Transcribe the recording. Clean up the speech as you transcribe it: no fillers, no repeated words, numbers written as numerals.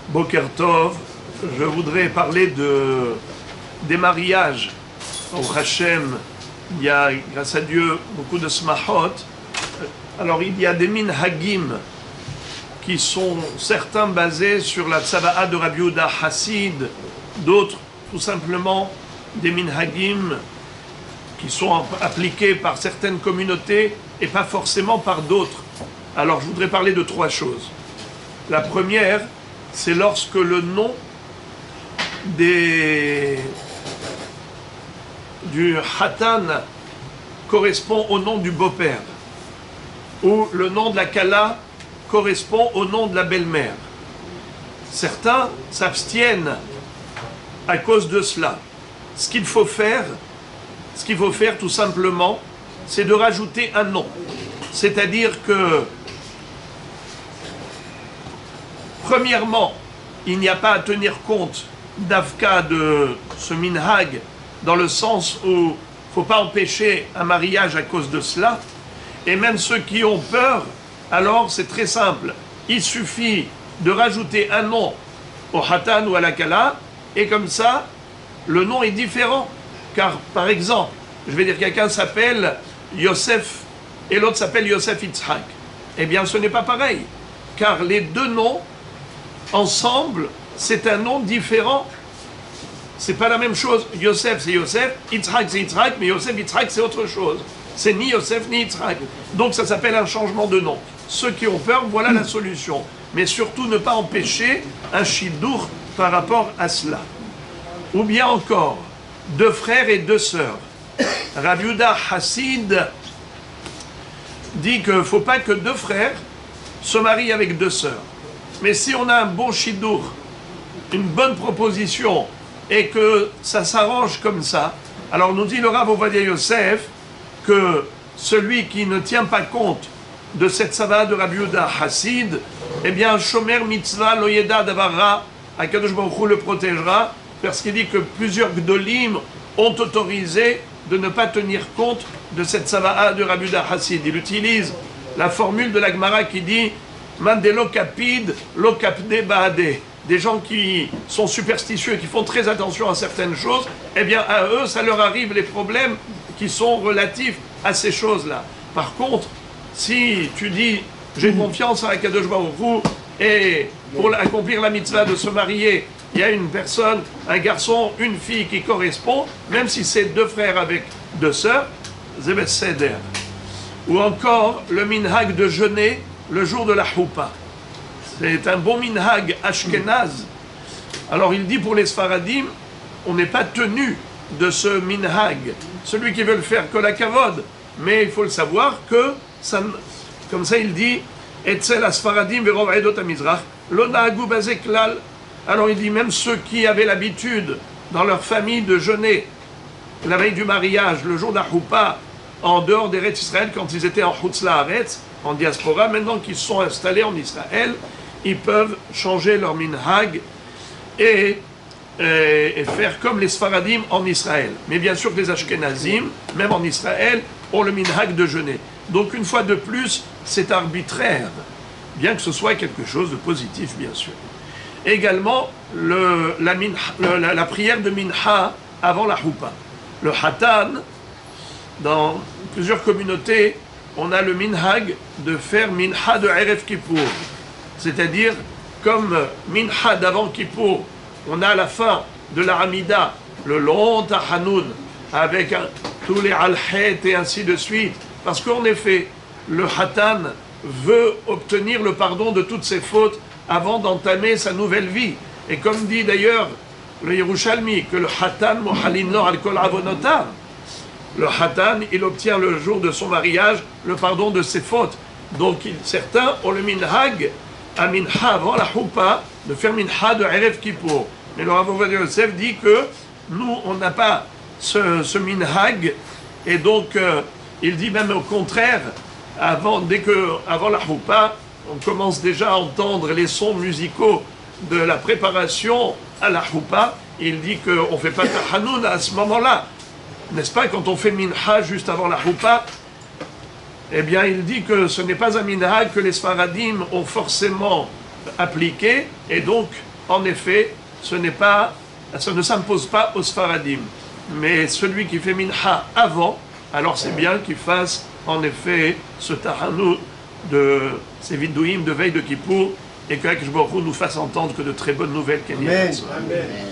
Boker Tov, je voudrais parler des mariages. Au Hachem, il y a, grâce à Dieu, beaucoup de smahot. Alors il y a des minhagim qui sont certains basés sur la tzava'a de Rabbi Yehuda Hassid, d'autres tout simplement des minhagim qui sont appliqués par certaines communautés et pas forcément par d'autres. Alors je voudrais parler de trois choses. La première, c'est lorsque le nom du Hatan correspond au nom du beau-père, ou le nom de la Kala correspond au nom de la belle-mère. Certains s'abstiennent à cause de cela. Ce qu'il faut faire tout simplement, c'est de rajouter un nom. C'est-à-dire que, premièrement, il n'y a pas à tenir compte d'Avka de ce minhag, dans le sens où il ne faut pas empêcher un mariage à cause de cela. Et même ceux qui ont peur, alors c'est très simple. Il suffit de rajouter un nom au Hatan ou à la Kala, et comme ça, le nom est différent. Car, par exemple, je vais dire quelqu'un s'appelle Yosef et l'autre s'appelle Yosef Yitzhak. Eh bien, ce n'est pas pareil. Car les deux noms, ensemble, c'est un nom différent. C'est pas la même chose. Yosef, c'est Yosef. Yitzhak, c'est Yitzhak. Mais Yosef, Yitzhak, c'est autre chose. C'est ni Yosef, ni Yitzhak. Donc, ça s'appelle un changement de nom. Ceux qui ont peur, voilà la solution. Mais surtout, ne pas empêcher un shidour par rapport à cela. Ou bien encore, deux frères et deux sœurs. Rabbi Yehuda Hassid dit qu'il ne faut pas que deux frères se marient avec deux sœurs. Mais si on a un bon shidour, une bonne proposition, et que ça s'arrange comme ça, alors nous dit le Rav Ovadia Yosef que celui qui ne tient pas compte de cette tzava'a de Rabbi Yehuda Hassid, eh bien, Shomer Mitzvah Loyeda Davarra, Akadosh Baruch Hu le protégera, parce qu'il dit que plusieurs Gdolim ont autorisé de ne pas tenir compte de cette tzava'a de Rabbi Yehuda Hassid. Il utilise la formule de la Gemara qui dit Mandelo Kapid, Lo Kapde Baade. Des gens qui sont superstitieux et qui font très attention à certaines choses, eh bien, à eux, ça leur arrive les problèmes qui sont relatifs à ces choses-là. Par contre, si tu dis j'ai confiance à Akadosh Baruch Hu et pour accomplir la mitzvah de se marier, il y a une personne, un garçon, une fille qui correspond, même si c'est deux frères avec deux sœurs, Zebet Seder. Ou encore le minhag de jeûner le jour de la Choupa. C'est un bon minhag ashkenaz. Alors il dit pour les Sfaradim, on n'est pas tenu de ce minhag. Celui qui veut le faire que la kavod. Mais il faut le savoir que, ça, comme ça il dit, Etzel asfaradim verov edot amizrach, lo naagu bazeklal. Alors il dit même ceux qui avaient l'habitude dans leur famille de jeûner la veille du mariage, le jour d'Achoupa, en dehors des Eretz Israël, quand ils étaient en Chutz La'aretz, en diaspora, maintenant qu'ils se sont installés en Israël, ils peuvent changer leur minhag et faire comme les Sfaradim en Israël. Mais bien sûr que les Ashkenazim, même en Israël, ont le minhag de jeûner. Donc une fois de plus, c'est arbitraire, bien que ce soit quelque chose de positif, bien sûr. Également, la prière de minha avant la Choupa. Le Hatan, dans plusieurs communautés, on a le minhag de faire minha de Erev Kippour. C'est-à-dire, comme minha d'avant Kippour, on a à la fin de la Hamida, le long Tahanoun, avec tous les alhet et ainsi de suite. Parce qu'en effet, le Hatan veut obtenir le pardon de toutes ses fautes avant d'entamer sa nouvelle vie. Et comme dit d'ailleurs le Yerushalmi, que le Hatan mohalino al kol avonotav, le Hatan, il obtient le jour de son mariage le pardon de ses fautes. Donc certains ont le minhag, à minha avant la Choupa, de faire minha de Erev Kippour. Mais le Rav Ovadia Yosef dit que nous, on n'a pas ce minhag, et donc il dit même au contraire, avant la Choupa, on commence déjà à entendre les sons musicaux de la préparation à la Choupa. Il dit qu'on ne fait pas Tahanoun à ce moment-là. N'est-ce pas, quand on fait minha juste avant la Choupa, eh bien, il dit que ce n'est pas un minhag que les Sfaradim ont forcément appliqué, et donc en effet, ça ne s'impose pas aux Sfaradim. Mais celui qui fait mincha avant, alors c'est bien qu'il fasse en effet ce tahanout de ces vidouim de veille de Kippour et que Akash Baruch Hu nous fasse entendre que de très bonnes nouvelles qu'il y a. Amen.